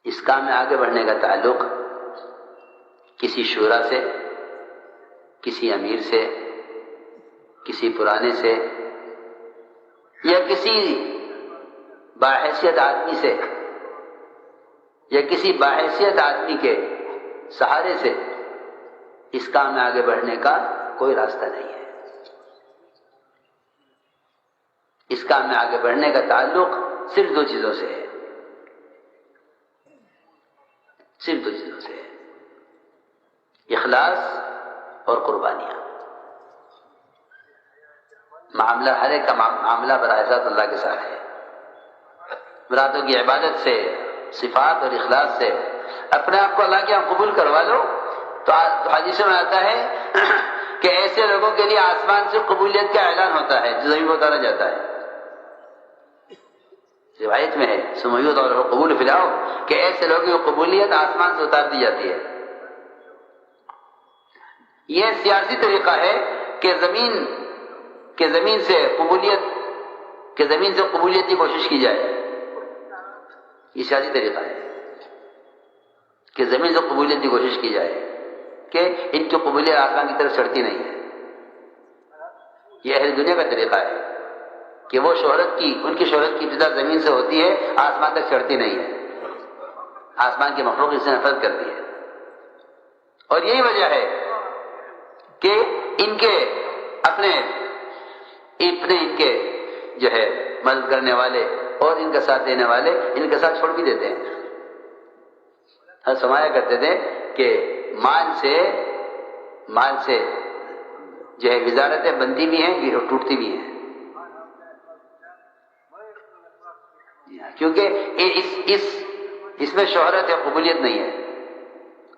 اس کام میں آگے بڑھنے کا تعلق کسی شورا سے، کسی امیر سے، کسی پرانے سے، یا کسی باحیثیت آدمی سے، یا کسی باحیثیت آدمی کے سہارے سے اس کام میں آگے بڑھنے کا کوئی راستہ نہیں ہے۔ اس کام میں آگے بڑھنے کا تعلق صرف دو چیزوں سے ہے، صرف دو چیزوں سے ہے، اخلاص اور قربانیاں۔ معاملہ ہر ایک کا معاملہ براہ راست اللہ کے ساتھ ہے۔ راتوں کی عبادت سے، صفات اور اخلاص سے اپنے آپ کو اللہ کے یہاں قبول کروا لو تو حدیث میں آتا ہے کہ ایسے لوگوں کے لیے آسمان سے قبولیت کا اعلان ہوتا ہے جو زمین پر اتارا جاتا ہے۔ روایت میں ہے سمیت اور قبول فلاؤ کہ ایسے لوگوں کی قبولیت آسمان سے اتار دی جاتی ہے۔ یہ سیاسی طریقہ ہے کہ زمین سے قبولیت کی کوشش کی جائے۔ یہ سیاسی طریقہ ہے کہ زمین سے قبولیت کی کوشش کی جائے کہ ان کی قبولیت آسمان کی طرف چڑھتی نہیں ہے۔ یہ اہل دنیا کا طریقہ ہے کہ وہ ان کی شہرت کی ابتدا زمین سے ہوتی ہے، آسمان تک چڑھتی نہیں ہے، آسمان کی مخلوق اس سے نفرت کرتی ہے۔ اور یہی وجہ ہے کہ ان کے اپنے ان کے جو ہے مدد کرنے والے اور ان کا ساتھ دینے والے ان کا ساتھ چھوڑ بھی دیتے ہیں۔ ہم سمایا کرتے تھے کہ مال سے جو ہے وزارتیں بنتی بھی ہیں اور ٹوٹتی بھی ہیں، کیونکہ اس میں شہرت ہے، قبولیت نہیں ہے۔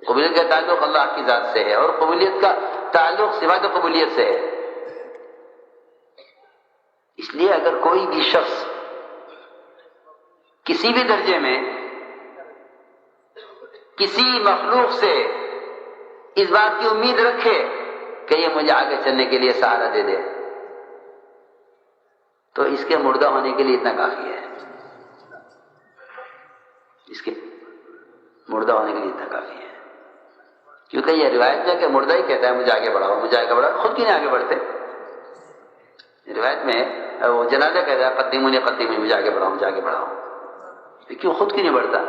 قبولیت کا تعلق اللہ کی ذات سے ہے اور قبولیت کا تعلق صفات قبولیت سے ہے۔ اس لیے اگر کوئی بھی شخص کسی بھی درجے میں کسی مخلوق سے اس بات کی امید رکھے کہ یہ مجھے آگے چلنے کے لیے سہارا دے دے تو اس کے مردہ ہونے کے لیے اتنا کافی ہے، اس کے مردہ ہونے کے لیے اتنا کافی ہے۔ کیونکہ یہ روایت ہے کہ مردہ ہی کہتا ہے مجھے آگے بڑھاؤ، مجھے آگے بڑھاؤ، خود کیوں نہیں آگے بڑھتے؟ روایت میں وہ جنازہ کہتا ہے قدیمونی مجھے آگے بڑھاؤ، مجھے آگے بڑھاؤ، کیوں خود کیوں نہیں بڑھتا؟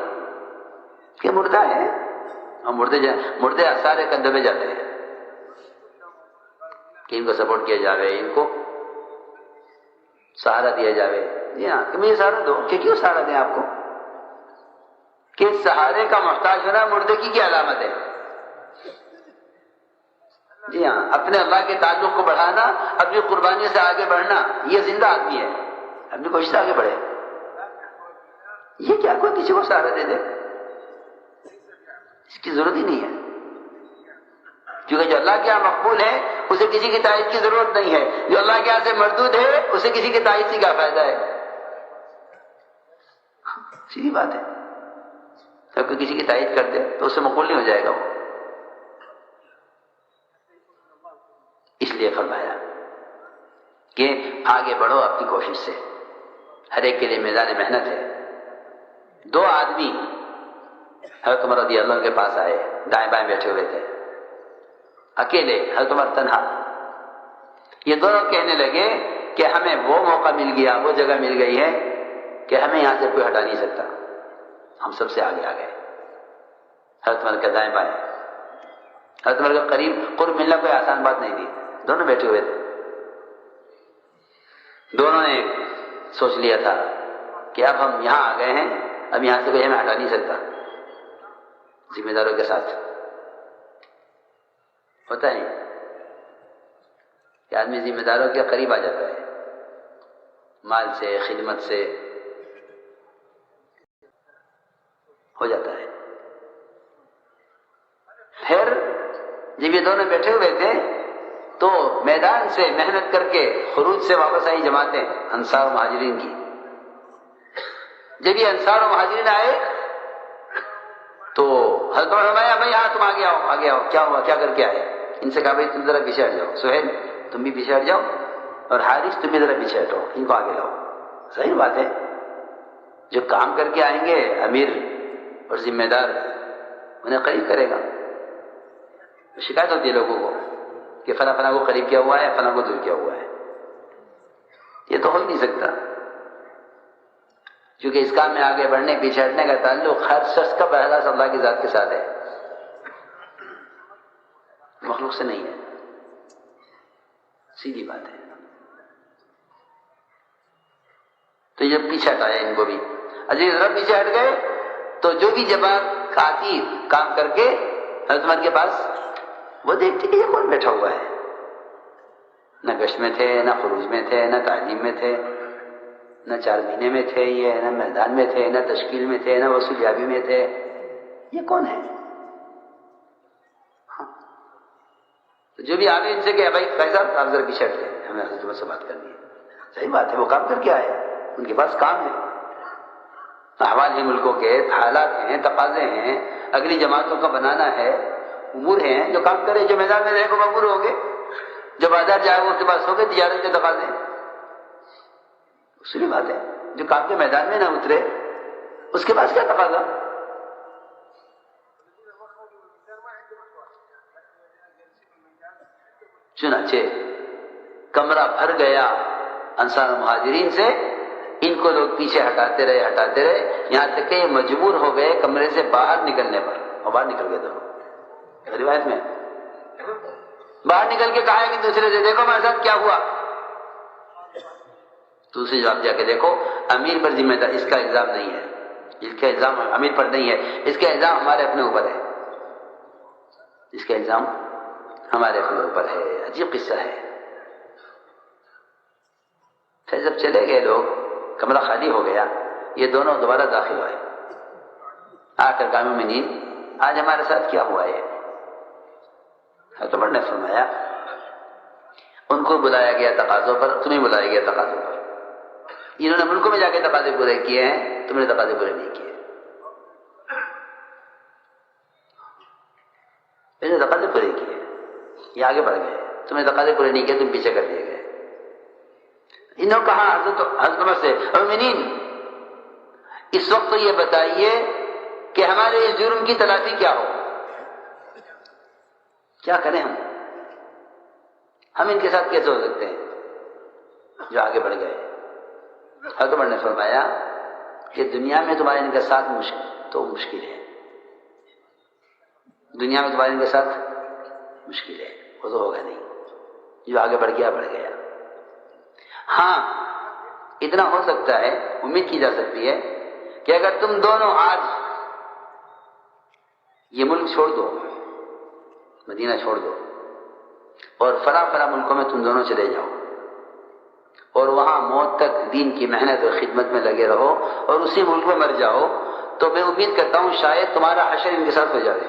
کہ مردہ ہے اور مردے سارے کندھے میں جاتے ہیں کہ ان کو سپورٹ کیا جاوے، ان کو سہارا دیا جاوے۔ جی ہاں، کہ مجھے سہارا دو، کہ کیوں سہارا دیں آپ کو؟ کہ سہارے کا محتاج ہونا مردے کی کیا علامت ہے؟ جی ہاں، اپنے اللہ کے تعلق کو بڑھانا، اپنی قربانی سے آگے بڑھنا، یہ زندہ آدمی ہے، اپنی کوشش سے آگے بڑھے۔ یہ کیا کوئی کسی کو سہارا دے دے؟ اس کی ضرورت ہی نہیں ہے، کیونکہ جو اللہ کے یہاں مقبول ہے اسے کسی کی تائید کی ضرورت نہیں ہے، جو اللہ کے یہاں سے مردود ہے اسے کسی کی تائید سے کیا فائدہ ہے؟ سیدھی بات ہے، جب کوئی کسی کی تائید کر دے تو اس سے مقبول نہیں ہو جائے گا وہ۔ اس لیے فرمایا کہ آگے بڑھو اپنی کوشش سے، ہر ایک کے لیے میدان محنت ہے۔ دو آدمی حضرت عمر رضی اللہ عنہ کے پاس آئے، دائیں بائیں بیٹھے ہوئے تھے، اکیلے، حضرت عمر تنہا۔ یہ دونوں کہنے لگے کہ ہمیں وہ موقع مل گیا، وہ جگہ مل گئی ہے کہ ہمیں یہاں سے کوئی ہٹا نہیں سکتا، ہم سب سے آگے آ گئے۔ حضرت عمر کے دائیں بائیں، حضرت عمر کے قرب ملنا کوئی آسان بات نہیں تھی، دونوں بیٹھے ہوئے تھے۔ دونوں نے سوچ لیا تھا کہ اب ہم یہاں آ گئے ہیں، اب یہاں سے کوئی ہمیں ہٹا نہیں سکتا۔ ذمہ داروں کے ساتھ ہوتا ہے کہ آدمی ذمہ داروں کے قریب آ جاتا ہے، مال سے، خدمت سے ہو جاتا ہے۔ پھر جب یہ دونوں بیٹھے ہوئے تھے تو میدان سے محنت کر کے خروج سے واپس آئی جماعتیں انصار و مہاجرین کی۔ جب یہ انصار و مہاجرین آئے تو حضرت عمر فرمایا بھائی ہاں تم آگے آؤ، آگے آؤ، کیا ہوا، کیا کر کے آئے؟ ان سے کہا بھائی تم ذرا پیچھے ہٹ جاؤ، سہیل تم بھی پیچھے ہٹ جاؤ، اور حارث تم بھی ذرا پیچھے ہٹو، ان کو آگے لاؤ۔ صحیح بات ہے، جو کام کر کے آئیں گے امیر اور ذمہ دار انہیں قریب کرے گا. شکایت ہوتی ہے لوگوں کو کہ فلاں فلاں کو قریب کیا ہوا ہے، فلاں کو دور کیا ہوا ہے. یہ تو ہو ہی نہیں سکتا، کیونکہ اس کام میں آگے بڑھنے پیچھے ہٹنے کا تعلق ہر شخص کا براہ راست اللہ کی ذات کے ساتھ ہے، مخلوق سے نہیں ہے. سیدھی بات ہے. تو یہ پیچھے ہٹایا ان کو بھی. عزیز رب پیچھے ہٹ گئے تو جو بھی جماعت آتی کام کر کے حضرت عمر کے پاس، وہ دیکھتے کہ یہ کون بیٹھا ہوا ہے. نہ گشت میں تھے، نہ خروج میں تھے، نہ تعلیم میں تھے، نہ 4 مہینے میں تھے، یہ نہ میدان میں تھے، نہ تشکیل میں تھے، نہ وصولیابی میں تھے. یہ کون ہے؟ تو جو بھی آگے ان سے کہ بھائی فیضان آپ ذرا پیچھے ہٹ گئے، ہمیں حضرت عمر سے بات کرنی ہے. صحیح بات ہے، وہ کام کر کے آئے، ان کے پاس کام ہے، احوال ہیں ملکوں کے، حالات ہیں، تقاضے ہیں، اگلی جماعتوں کا بنانا ہے، امور ہیں جو کام کرے. جو میدان میں رہے وہ مامور ہو گئے، جو بازار جائے وہ اس کے پاس ہو گئے، تجارت کے تقاضے ہیں. اصولی بات ہے، جو کام کے میدان میں نہ اترے اس کے پاس کیا تقاضا. چنانچہ کمرہ بھر گیا انصار مہاجرین سے. ان کو لوگ پیچھے ہٹاتے رہے یہاں تک کہ یہ مجبور ہو گئے کمرے سے باہر نکلنے پر، اور باہر نکل گئے. تو روایت میں باہر نکل کے کہا ہے کہ دوسرے سے دیکھو ہمارے ساتھ کیا ہوا. دوسری جواب جا کے دیکھو امیر پر ذمہ دار، اس کا الزام نہیں ہے، اس کا الزام امیر پر نہیں ہے، اس کا الزام ہمارے اپنے اوپر ہے، اس کا الزام ہمارے اپنے اوپر ہے. عجیب قصہ ہے. پھر جب چلے گئے لوگ، کمرہ خالی ہو گیا، یہ دونوں دوبارہ داخل ہوئے. آ کر کہا مومنین آج ہمارے ساتھ کیا ہوا ہے. حضرت عمر نے فرمایا ان کو بلایا گیا تقاضوں پر، تمہیں بلایا گیا تقاضوں پر. انہوں نے ملکوں میں جا کے تقاضے پورے کیے ہیں، تم نے تقاضے پورے نہیں کیے. میں نے تقاضے پورے کیے، یہ آگے بڑھ گئے، تم نے تقاضے پورے نہیں کیے، تم پیچھے کر دیے گئے. انہوں نے کہا حضرت عمر سے مومنین اس وقت تو یہ بتائیے کہ ہمارے اس جرم کی تلافی کیا ہو، کیا کریں ہم ان کے ساتھ کیسے ہو سکتے ہیں. جو آگے بڑھ گئے حضرت عمر نے فرمایا کہ دنیا میں تمہارے ان کے ساتھ مشکل ہے، دنیا میں تمہارے ان کے ساتھ مشکل ہے، وہ تو ہوگا نہیں. جو آگے بڑھ گیا. ہاں اتنا ہو سکتا ہے، امید کی جا سکتی ہے کہ اگر تم دونوں آج یہ ملک چھوڑ دو، مدینہ چھوڑ دو، اور فلاں ملکوں میں تم دونوں چلے جاؤ اور وہاں موت تک دین کی محنت اور خدمت میں لگے رہو اور اسی ملک میں مر جاؤ، تو میں امید کرتا ہوں شاید تمہارا حشر ان کے ساتھ ہو جائے.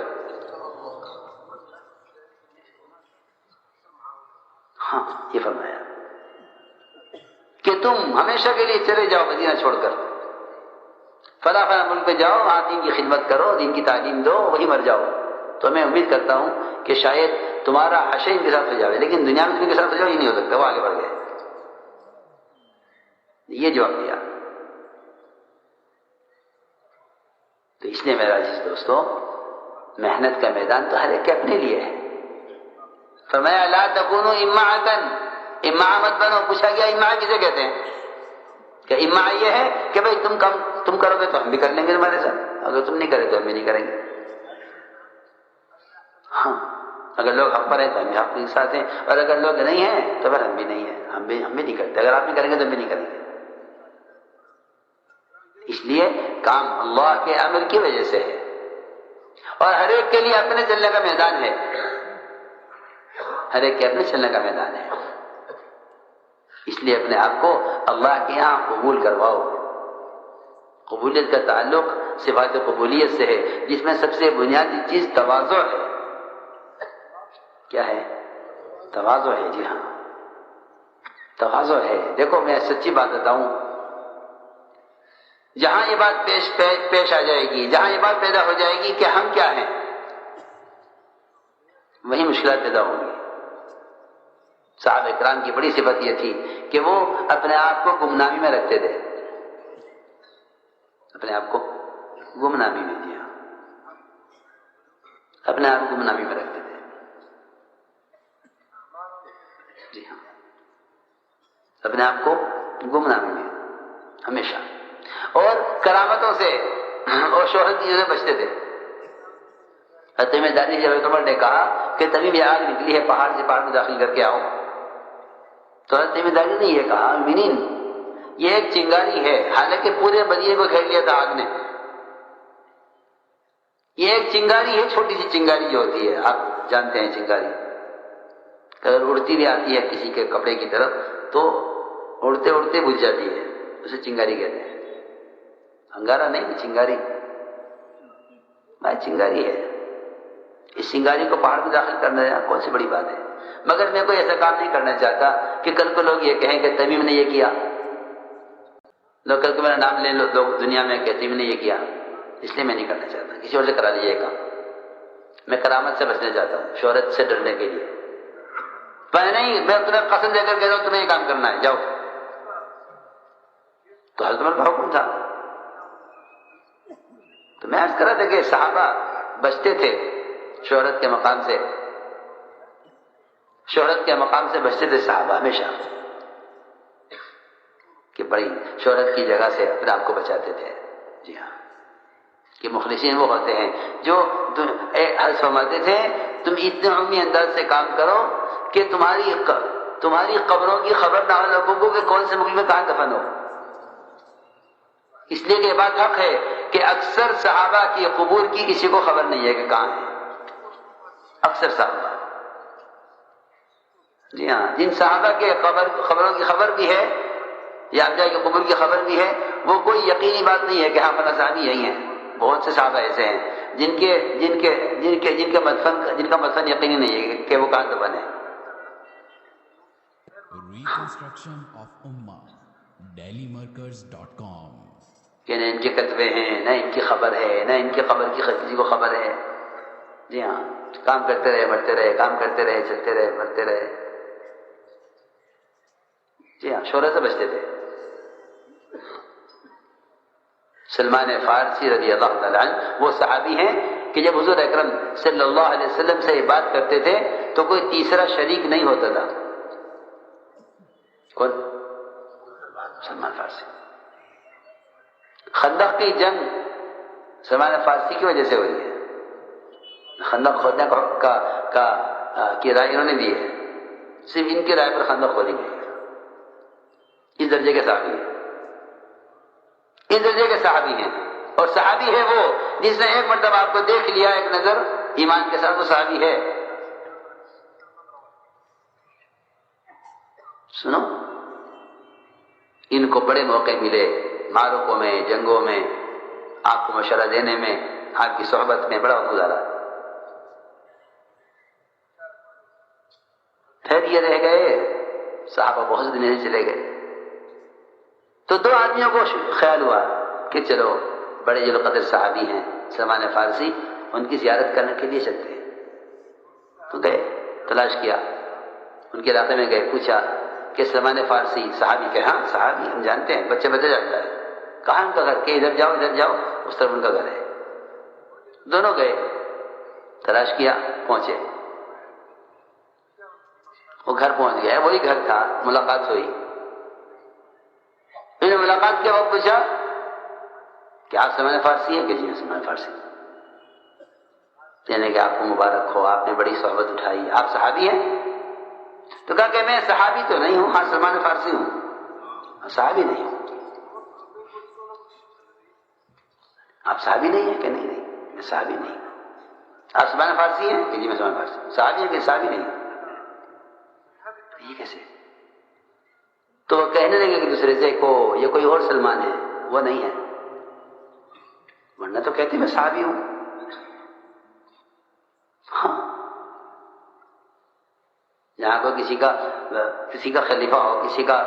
ہاں یہ فرمایا کہ تم ہمیشہ کے لیے چلے جاؤ مدینہ چھوڑ کر، فلاں ملک پہ جاؤ، وہاں دین کی خدمت کرو، دین کی تعلیم دو، وہی مر جاؤ. تو میں امید کرتا ہوں کہ شاید تمہارا حشر ان کے ساتھ ہو جائے، لیکن دنیا میں ان کے ساتھ ہو جاؤ یہ نہیں ہو سکتا. وہ آگے بڑھ گئے. یہ جواب دیا. تو اس لیے میرا عزیز دوستو، محنت کا میدان تو ہر ایک کے اپنے لیے ہے. فرمایا لا تکونوا امعۃ، اماع مت بنو. پوچھا گیا اماع کسے کہتے ہیں؟ کہ اماع یہ ہے کہ بھئی تم کرو گے تو ہم بھی کر لیں گے تمہارے ساتھ، اگر تم نہیں کرے تو ہم بھی نہیں کریں گے. ہاں اگر لوگ حق پر ہیں تو ہم بھی حق کے ساتھ ہیں، اور اگر لوگ نہیں ہیں تو پھر ہم بھی نہیں ہیں، ہم بھی نہیں کرتے. اگر آپ نہیں کریں گے تو ہم بھی نہیں کریں گے. اس لیے کام اللہ کے امر کی وجہ سے ہے، اور ہر ایک کے لیے اپنے چلنے کا میدان ہے، ہر ایک کے اپنے چلنے کا میدان ہے. اس لیے اپنے آپ کو اللہ کے یہاں قبول کرواؤ. قبولیت کا تعلق صفات قبولیت سے ہے، جس میں سب سے بنیادی چیز تواضع ہے. کیا ہے؟ تواضع ہے. جی ہاں تواضع ہے. دیکھو میں سچی بات بتاؤں، جہاں یہ بات پیش آ جائے گی، جہاں یہ بات پیدا ہو جائے گی کہ ہم کیا ہیں، وہی مشکلات پیدا ہوں گی. صحابہ کرام کی بڑی صفت یہ تھی کہ وہ اپنے آپ کو گمنامی میں رکھتے تھے، اپنے آپ کو گمنامی میں. جی ہاں اپنے آپ کو گمنامی میں رکھتے تھے. جی ہاں، اپنے آپ کو گمنامی میں ہمیشہ، اور کرامتوں سے اور شہرت کی چیزیں بچتے تھے. تمیم داری جب عمر نے کہا کہ تمیم یہ آگ نکلی ہے پہاڑ سے، پہاڑ میں داخل کر کے آؤ، تو تمیم داری نے یہ کہا منین یہ ایک چنگاری ہے، حالانکہ پورے مدینے کو گھیر لیا تھا آگ نے. یہ ایک چنگاری ہے، چھوٹی سی چنگاری جو ہوتی ہے، آپ جانتے ہیں چنگاری اگر اڑتی بھی آتی ہے کسی کے کپڑے کی طرف تو اڑتے اڑتے بجھ جاتی ہے، اسے چنگاری کہتے ہیں. انگارہ نہیں، چنگاری، چنگاری ہے. اس چنگاری کو پہاڑ میں داخل کرنا ہے کون سی بڑی بات ہے. مگر میں کوئی ایسا کام نہیں کرنا چاہتا کہ کل کو لوگ یہ کہیں کہ تمیم نے یہ کیا، لوگ کل کو میرا نام لیں لوگ دنیا میں کہ تمیم نے یہ کیا، اس لیے میں نہیں کرنا چاہتا. کسی اور سے کرا لیجیے یہ کام. میں کرامت سے بچنا چاہتا ہوں، شہرت سے ڈرنے کے لیے. میں نہیں، میں تمہیں قسم دے کر کہتا ہوں تمہیں یہ کام کرنا ہے، جاؤ. تو حضرت عمر کا حکم تھا. تو میں عرض کر رہا تھا کہ صحابہ بچتے تھے شہرت کے مقام سے، شہرت کے مقام سے بچتے تھے صحابہ ہمیشہ، کہ بڑی شہرت کی جگہ سے اپنے آپ کو بچاتے تھے. جی ہاں، کہ مخلصین وہ ہوتے ہیں جو حضرت فرماتے تھے تم اتنے عمومی انداز سے کام کرو کہ تمہاری قبروں کی خبر نہ ہو لوگوں کو کہ کون سے ملک میں کہاں دفن ہو. اس لیے کہ یہ بات حق ہے کہ اکثر صحابہ کی قبور کی کسی کو خبر نہیں ہے کہ کہاں ہے. اکثر صحابہ، جی ہاں، جن صحابہ کے خبروں کی خبر بھی ہے یا ابجا کی قبور کی خبر بھی ہے، وہ کوئی یقینی بات نہیں ہے کہ ہاں فلاں صحابی یہی ہیں. بہت سے صحابہ ایسے ہیں جن کا مدفن یقینی نہیں ہے کہ وہ کہاں دفن ہے. ریکنسٹرکشن آف امہ dailymarkers.com. کہ نہ ان کے کتبے ہیں، نہ ان کی خبر ہے، نہ ان کی خبر کی کسی کو خبر ہے. جی ہاں، کام کرتے رہے مرتے رہے، کام کرتے رہے چلتے رہے مرتے رہے. جی ہاں، شہرت سے بچتے تھے. سلمان فارسی رضی اللہ تعالیٰ عنہ وہ صحابی ہیں کہ جب حضور اکرم صلی اللہ علیہ وسلم سے یہ بات کرتے تھے تو کوئی تیسرا شریک نہیں ہوتا تھا. کون؟ سلمان فارسی. خندق کی جنگ سلمان فارسی کی وجہ سے ہوئی ہے. خندق کھودنے کی رائے انہوں نے دی ہے، صرف ان کی رائے پر خندق کھودی گئی. اس درجے کے صحابی ہیں، اس درجے کے صحابی ہیں. اور صحابی ہے وہ جس نے ایک مرتبہ آپ کو دیکھ لیا ایک نظر ایمان کے ساتھ، وہ صحابی ہے. سنو، ان کو بڑے موقع ملے معرکوں میں، جنگوں میں، آپ کو مشورہ دینے میں، آپ کی صحبت میں بڑا وقت گزارا. پھر یہ رہ گئے صحابہ بہت دن سے چلے گئے. تو دو آدمیوں کو خیال ہوا کہ چلو بڑے جلو قدر صحابی ہیں سلمان فارسی، ان کی زیارت کرنے کے لیے چلتے ہیں. تو گئے، تلاش کیا، ان کے علاقے میں گئے، پوچھا کہ سلمان فارسی صحابی کہ ہاں صحابی ہم جانتے ہیں، بچے بچے جاتا ہے. کہاں ان کا گھر؟ کہ ادھر جاؤ ادھر جاؤ، اس طرف ان کا گھر ہے. دونوں گئے، تلاش کیا، پہنچے. وہ گھر پہنچ گیا، وہی گھر تھا. ملاقات ہوئی. انہوں نے ملاقات کے وقت پوچھا کہ آپ سلمان فارسی ہیں؟ کہ جی سلمان فارسی. یعنی کہ آپ کو مبارک ہو، آپ نے بڑی صحبت اٹھائی، آپ صحابی ہیں؟ تو کہا کہ میں صحابی تو نہیں ہوں، ہاں سلمان فارسی ہوں. صحابی نہیں ہوں. آپ صحابی نہیں ہیں؟ کہ نہیں نہیں میں صحابی نہیں ہوں. آپ سلمان فارسی ہیں؟ کہ جی میں سلمان فارسی ہوں. صحابی ہیں کہ صحابی نہیں ہوں. یہ کیسے؟ تو وہ کہنے لگے کہ دوسرے سے کو یہ کوئی اور سلمان ہے، وہ نہیں ہے، ورنہ تو کہتے میں صحابی ہوں. ہاں، جہاں کو کسی کا خلیفہ ہو، کسی کا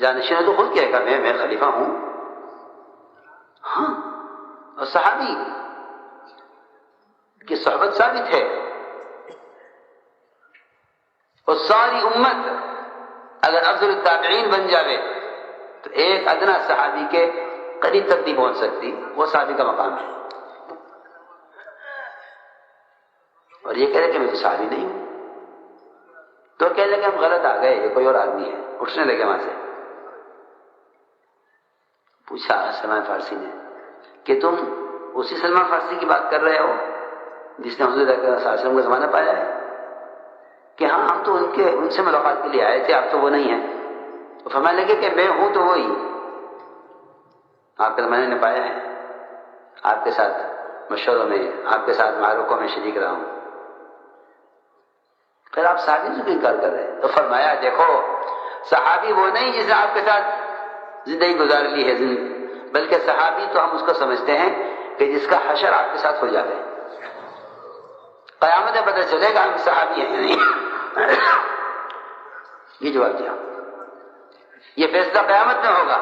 جانشین ہو تو خود کہے گا میں خلیفہ ہوں. ہاں، اور صحابی کی صحبت ثابت ہے. اور ساری امت اگر افضل التابعین بن جاوے تو ایک ادنا صحابی کے قریب تک نہیں پہنچ سکتی. وہ صحابی کا مقام ہے. اور یہ کہہ رہے کہ میں تو صحابی نہیں ہوں. تو کہنے لگے ہم غلط آ گئے, یہ کوئی اور آدمی ہے. اٹھنے لگے وہاں سے. پوچھا سلمان فارسی نے کہ تم اسی سلمان فارسی کی بات کر رہے ہو جس نے حضور اکرم صلی اللہ علیہ وسلم کا زمانہ پایا ہے؟ کہ ہاں ہم تو ان سے ملاقات کے لیے آئے تھے, آپ تو وہ نہیں ہیں. تو فرمانے لگے کہ میں ہوں تو وہی, آپ کے زمانے نے پایا ہے, آپ کے ساتھ مشوروں میں, آپ کے ساتھ معرکوں میں شریک رہا ہوں. پھر آپ صحابی سے کیوں انکار کر رہے ہیں؟ تو فرمایا دیکھو صحابی وہ نہیں جس نے آپ کے ساتھ زندگی گزار لی ہے, بلکہ صحابی تو ہم اس کو سمجھتے ہیں کہ جس کا حشر آپ کے ساتھ ہو جائے, قیامت میں پتہ چلے گا ہم صحابی ہیں یا نہیں. یہ جواب دیا. یہ فیصلہ قیامت میں ہوگا.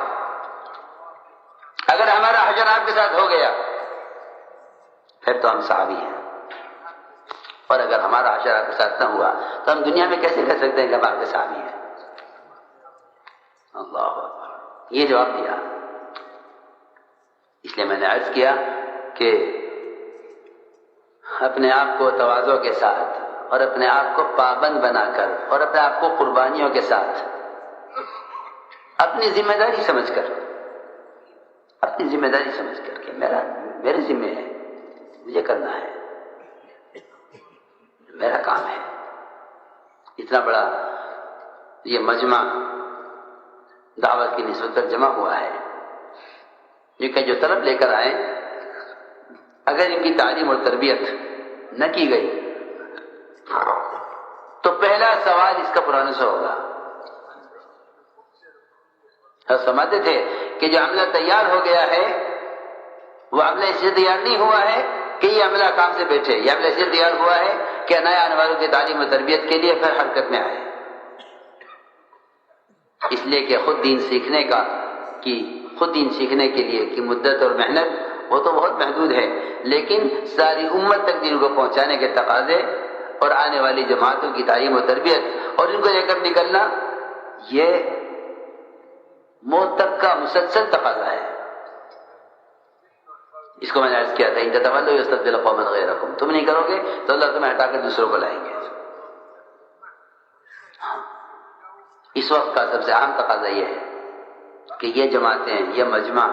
اگر ہمارا حشر آپ کے ساتھ ہو گیا پھر تو ہم صحابی ہیں, اور اگر ہمارا حشر آپ کے ساتھ نہ ہوا تو ہم دنیا میں کیسے کہہ سکتے ہیں کہ ہم آپ کے صحابی ہیں؟ اللہ اکبر. یہ جواب دیا. اس لیے میں نے عرض کیا کہ اپنے آپ کو تواضع کے ساتھ اور اپنے آپ کو پابند بنا کر اور اپنے آپ کو قربانیوں کے ساتھ اپنی ذمہ داری سمجھ کر کہ میرے ذمہ ہے, مجھے کرنا ہے, میرا کام ہے. اتنا بڑا یہ مجمع دعوت کی نسبت پر جمع ہوا ہے, کیونکہ جو طلب لے کر آئے اگر ان کی تعلیم اور تربیت نہ کی گئی تو پہلا سوال اس کا پرانے سے ہوگا. ہم سمجھتے تھے کہ جو عملہ تیار ہو گیا ہے وہ عملہ اس لیے تیار نہیں ہوا ہے کہ یہ عملہ کام سے بیٹھے, یہ عملہ اس لیے تیار ہوا ہے کہ نئے آنے والوں کی تعلیم اور تربیت کے لیے پھر حرکت میں آئے. اس لیے کہ خود دین سیکھنے کے لیے کی مدت اور محنت وہ تو بہت محدود ہے, لیکن ساری امت تک دین کو پہنچانے کے تقاضے اور آنے والی جماعتوں کی تعلیم و تربیت اور ان کو لے کر نکلنا یہ موت تک کا مسلسل تقاضا ہے. اس کو میں نے عرض کیا تھا ان تتولوا یستبدل قوما غیرکم, تم نہیں کرو گے تو اللہ تمہیں ہٹا کر دوسروں کو لائیں گے. اس وقت کا سب سے اہم تقاضا یہ ہے کہ یہ جماعتیں, یہ مجمع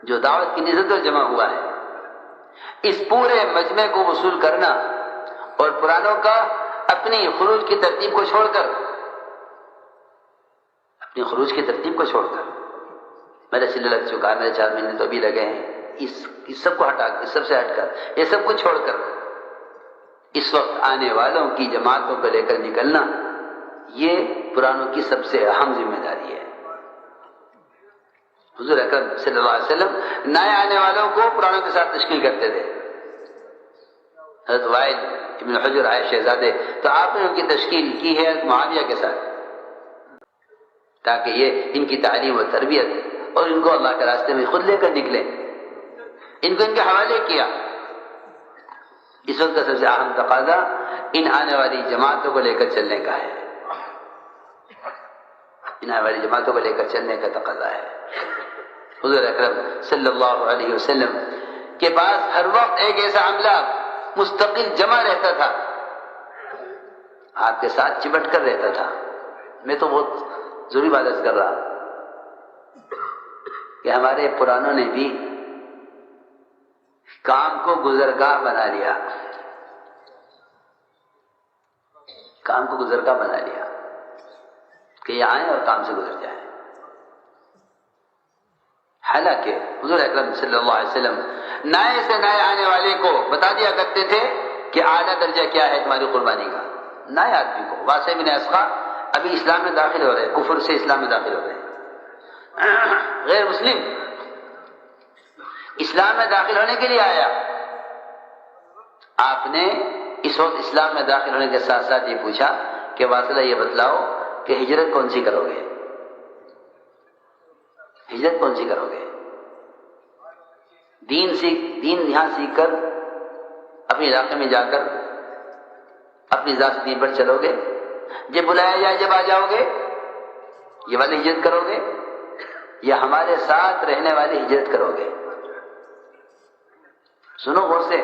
جو دعوت کی نسبت پر جمع ہوا ہے, اس پورے مجمع کو وصول کرنا اور پرانوں کا اپنی خروج کی ترتیب کو چھوڑ کر میرے سلے لگ چکا ہے, میرے 4 مہینے تو ابھی لگے ہیں, اس سب کو ہٹا کر, اس سب سے ہٹ کر, یہ سب کو چھوڑ کر اس وقت آنے والوں کی جماعتوں کو لے کر نکلنا یہ پرانوں کی سب سے اہم ذمہ داری ہے. حضور اکرم صلی اللہ علیہ وسلم نئے آنے والوں کو پرانوں کے ساتھ تشکیل کرتے تھے. حضرت وائل ابن حجر آئے شہزادے, تو آپ نے ان کی تشکیل کی ہے معاویہ کے ساتھ تاکہ یہ ان کی تعلیم و تربیت اور ان کو اللہ کے راستے میں خود لے کر نکلیں. ان کو ان کے حوالے کیا. اس وقت کا سب سے اہم تقاضا ان آنے والی جماعتوں کو لے کر چلنے کا ہے, ان آنے والی جماعتوں کو لے کر چلنے کا تقاضا ہے. حضور اکرم صلی اللہ علیہ وسلم کے پاس ہر وقت ایک ایسا عملہ مستقل جمع رہتا تھا, آپ کے ساتھ چپٹ کر رہتا تھا. میں تو بہت ضروری بات کر رہا کہ ہمارے پرانوں نے بھی کام کو گزرگاہ بنا لیا, کہ یہ آئیں اور کام سے گزر جائیں. حالانکہ حضور اکرم صلی اللہ علیہ وسلم نئے سے نئے آنے والے کو بتا دیا کرتے تھے کہ اعلیٰ درجہ کیا ہے تمہاری قربانی کا. نئے آدمی کو, واسع بن اسقا ابھی اسلام میں داخل ہو رہے, کفر سے اسلام میں داخل ہو رہے, غیر مسلم اسلام میں داخل ہونے کے لیے آیا. آپ نے اس وقت اسلام میں داخل ہونے کے ساتھ ساتھ یہ پوچھا کہ واصلہ یہ بتلاؤ کہ ہجرت کون سی کرو گے, دین یہاں سیکھ کر اپنے علاقے میں جا کر اپنی ذات دین پر چلو گے, جب بلایا جائے جب آ جاؤ گے یہ والی ہجرت کرو گے, یا ہمارے ساتھ رہنے والی ہجرت کرو گے. سنو غور سے,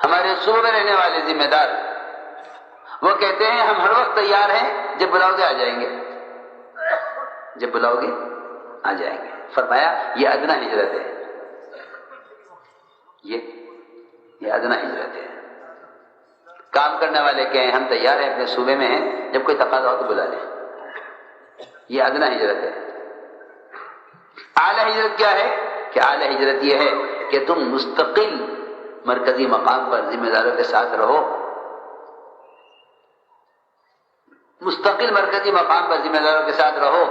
ہمارے صوبے میں رہنے والے ذمہ دار وہ کہتے ہیں ہم ہر وقت تیار ہیں، جب بلاؤ گے آ جائیں گے، جب بلاؤ گے آ جائیں گے۔ فرمایا یہ ادنی ہجرت ہے، یہ ادنی ہجرت ہے۔ کام کرنے والے کہیں ہم تیار ہیں، اپنے صوبے میں ہیں، جب کوئی تقاضا ہو تو بلا لیں، یہ ادنی ہجرت ہے۔ اعلی ہجرت کیا ہے؟ کہ اعلی ہجرت یہ ہے کہ تم مستقل مرکزی مقام پر ذمہ داروں کے ساتھ رہو، مستقل مرکزی مقام پر ذمہ داروں کے ساتھ رہو،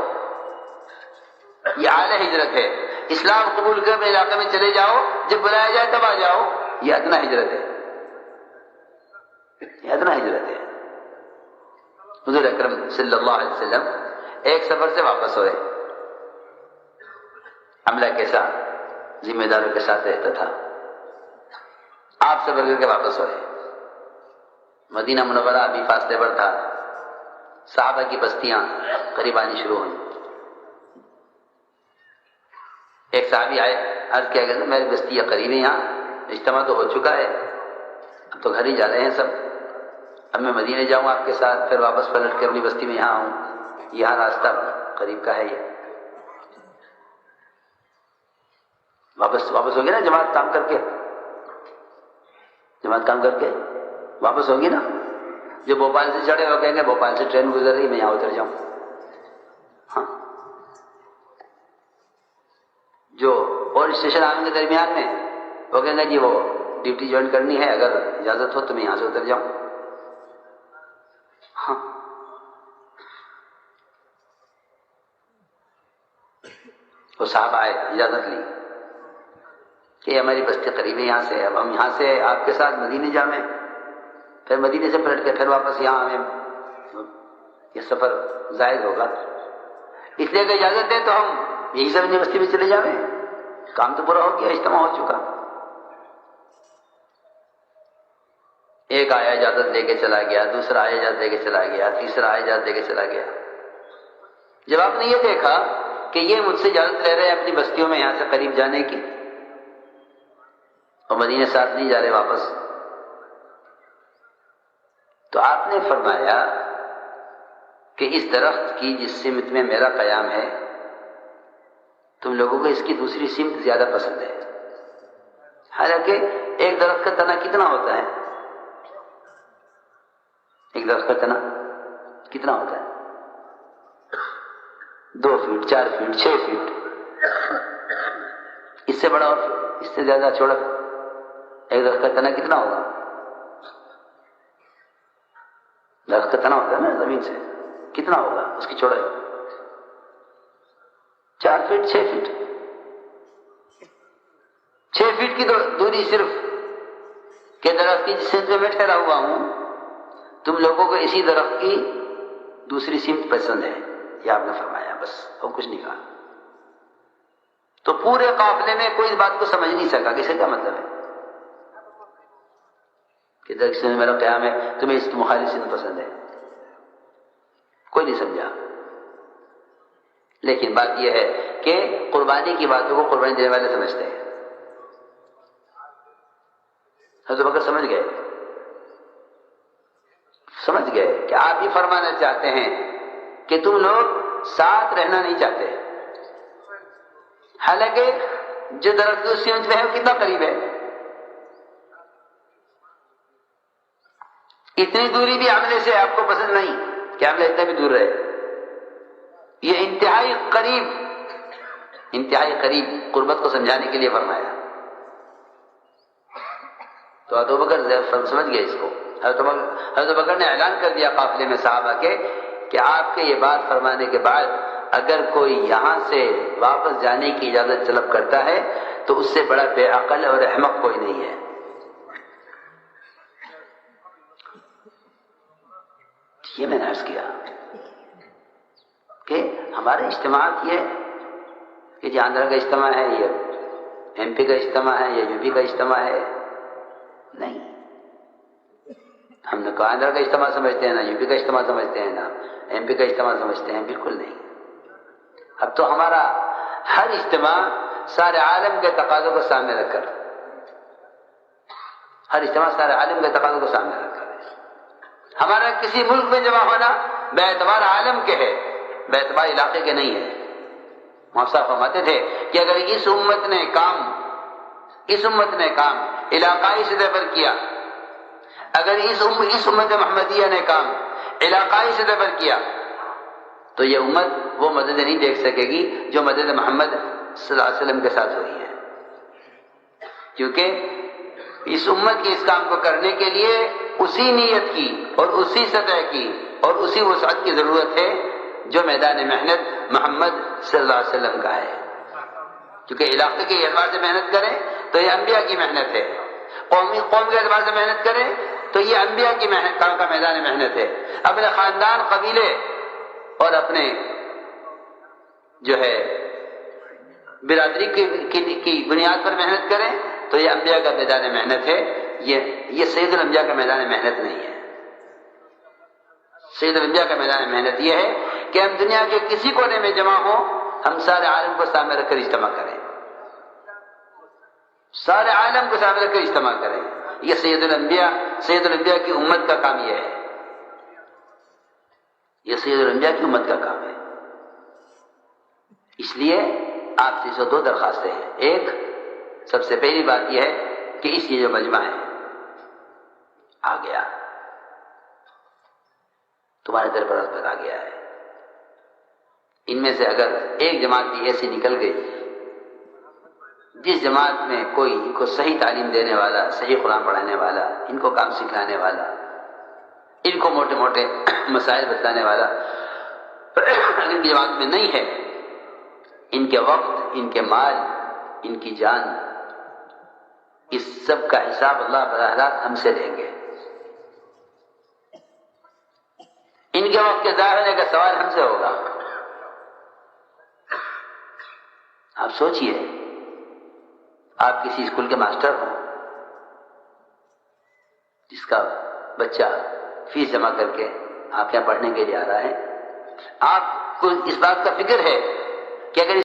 یہ اعلی ہجرت ہے۔ اسلام قبول کر اپنے علاقے میں چلے جاؤ، جب بلایا جائے تب آ جاؤ، یہ ادنی ہجرت ہے، یہ ادنی ہجرت ہے۔ حضور اکرم صلی اللہ علیہ وسلم ایک سفر سے واپس ہوئے، عملہ کے ساتھ ذمہ داروں کے ساتھ رہتا تھا، آپ سفر کر کے واپس ہوئے، مدینہ منورہ ابھی فاصلے پر تھا، صحابہ کی بستیاں قریب آنی شروع ہوئیں۔ ایک صحابی آئے، عرض کیا کہ میری بستی قریب ہے، یہاں اجتماع تو ہو چکا ہے، اب تو گھر ہی جا رہے ہیں سب، اب میں مدینے جاؤں آپ کے ساتھ، پھر واپس پلٹ کے اپنی بستی میں یہاں آؤں، یہاں راستہ قریب کا ہے، یہ واپس ہوگی نا جماعت کام کر کے، جماعت کام کر کے واپس ہوگی نا۔ جو بھوپال سے چڑھے وہ کہیں گے بھوپال سے ٹرین گزر رہی، میں یہاں اتر جاؤں، ہاں۔ جو اور اسٹیشن آنے کے درمیان میں وہ کہیں گے جی وہ ڈیوٹی جوائن کرنی ہے، اگر اجازت ہو تو میں یہاں سے اتر جاؤں، ہاں۔ وہ صاحب آئے، اجازت لی کہ ہماری بستی قریب ہے یہاں سے، اب ہم یہاں سے آپ کے ساتھ مدینے جاویں، پھر مدینے سے پلٹ کے پھر واپس یہاں آئیں، یہ سفر زائد ہوگا، اس لیے کہ اجازت ہے تو ہم یہی سب یونیورسٹی میں چلے جاویں، کام تو پورا ہو گیا، اجتماع ہو چکا۔ ایک آیا اجازت لے کے چلا گیا، دوسرا آیا اجازت لے کے چلا گیا، تیسرا آیا اجازت لے کے چلا گیا۔ جب آپ نے یہ دیکھا کہ یہ مجھ سے اجازت لے رہے ہیں اپنی بستیوں میں یہاں سے قریب جانے کی، اور مدینے ساتھ نہیں جا رہے واپس، تو آپ نے فرمایا کہ اس درخت کی جس سمت میں میرا قیام ہے تم لوگوں کو اس کی دوسری سمت زیادہ پسند ہے، حالانکہ ایک درخت کا تنا کتنا ہوتا ہے؟ ایک درخت کا تنا کتنا ہوتا ہے؟ 2 فیٹ، 4 فیٹ، 6 فیٹ، اس سے بڑا اور اس سے زیادہ چوڑا ایک درخت کا تنا کتنا ہوگا؟ درخت کا تنا ہوتا ہے نا زمین سے، کتنا ہوگا اس کی چوڑائی؟ 4 فیٹ، 6 فیٹ، 6 فیٹ کی دوری صرف کہ درخت کی جس سمت میں میں ٹھہرا ہوا ہوں تم لوگوں کو اسی درخت کی دوسری سمت پسند ہے، یہ آپ نے فرمایا، بس اور کچھ نہیں کہا۔ تو پورے قافلے میں کوئی اس بات کو سمجھ نہیں سکا کہ اس کا کیا مطلب ہے کہ درخت سے میرا قیام ہے تمہیں اس مخالف سمت پسند ہے، کوئی نہیں سمجھا۔ لیکن بات یہ ہے کہ قربانی کی باتوں کو قربانی دینے والے سمجھتے ہیں۔ حضرت بکر سمجھ گئے کہ آپ یہ فرمانا چاہتے ہیں کہ تم لوگ ساتھ رہنا نہیں چاہتے، حالانکہ جو درخت اس سمت میں ہے وہ کتنا قریب ہے، اتنی دوری بھی عملے سے آپ کو پسند نہیں کہ عملے اتنا بھی دور رہے، یہ انتہائی قریب قربت کو سمجھانے کے لیے فرمایا۔ تو ابو بکر سمجھ گئے اس کو۔ حضرت بکر نے اعلان کر دیا قافلے میں صحابہ کے کہ آپ کے یہ بات فرمانے کے بعد اگر کوئی یہاں سے واپس جانے کی اجازت طلب کرتا ہے تو اس سے بڑا بے عقل اور احمق کوئی نہیں ہے۔ یہ میں نے عرض کیا کہ ہمارے اجتماعات یہ کہ جی آندھرا کا اجتماع ہے، یہ ایم پی کا اجتماع ہے، یا یو پی کا اجتماع ہے، نہیں، ہم نے کہا آندھرا کا اجتماع سمجھتے ہیں، نہ یو پی کا اجتماع سمجھتے ہیں، نہ ایم پی کا اجتماع سمجھتے ہیں، بالکل نہیں۔ اب تو ہمارا ہر اجتماع سارے عالم کے تقاضوں کو سامنے رکھ کر ہر اجتماع سارے عالم کے تقاضوں کو سامنے رکھا ہے. ہمارا کسی ملک میں جمع ہونا بے اعتبار عالم کے ہے، بے اعتبار علاقے کے نہیں ہے. وہاں صاحب فرماتے تھے کہ اگر اس امت نے کام علاقائی سطح پر کیا، اگر اس امت محمدیہ نے کام علاقائی سطح پر کیا، تو یہ امت وہ مدد نہیں دیکھ سکے گی جو مدد محمد صلی اللہ علیہ وسلم کے ساتھ ہوئی ہے. کیونکہ اس امت کے اس کام کو کرنے کے لیے اسی نیت کی اور اسی سطح کی اور اسی وسعت کی ضرورت ہے جو میدان محنت محمد صلی اللہ علیہ وسلم کا ہے. کیونکہ علاقے کے اعتبار سے محنت کریں تو یہ انبیاء کی محنت ہے، قوم کے اعتبار سے محنت کریں تو یہ انبیاء کی محنت کا میدان محنت ہے. اپنے خاندان، قبیلے اور اپنے جو ہے برادری کی بنیاد پر محنت کریں تو یہ انبیاء کا میدان محنت ہے. یہ سید الانبیاء کا میدان محنت نہیں ہے. سید الانبیاء کا میدان محنت یہ ہے کہ ہم دنیا کے کسی کونے میں جمع ہوں، ہم سارے عالم کو سامنے رکھ کر اجتماع کریں، سارے عالم کو سامنے رکھ کر اجتماع کریں. یہ سید الانبیاء کی امت کا کام یہ ہے، یہ سید الانبیاء کی امت کا کام ہے. اس لیے آپ سے دو درخواستیں ہیں. ایک، سب سے پہلی بات یہ ہے کہ اس یہ جو مجمع ہے آ گیا، تمہارے دربار پر آ گیا ہے. ان میں سے اگر ایک جماعت بھی ایسی نکل گئی جس جماعت میں کوئی ان کو صحیح تعلیم دینے والا، صحیح قرآن پڑھانے والا، ان کو کام سکھانے والا، ان کو موٹے موٹے مسائل بتانے والا اگر ان کی جماعت میں نہیں ہے، ان کے وقت، ان کے مال، ان کی جان، اس سب کا حساب اللہ براہ راست ہم سے لیں گے. ان کے وقت کے ضائع ہونے کا سوال ہم سے ہوگا. آپ سوچئے، آپ کسی اسکول کے ماسٹر ہوں، جس کا بچہ فیس جمع کر کے آپ یہاں پڑھنے کے لیے آ رہا ہے، آپ کو اس بات کا فکر ہے کہ اگر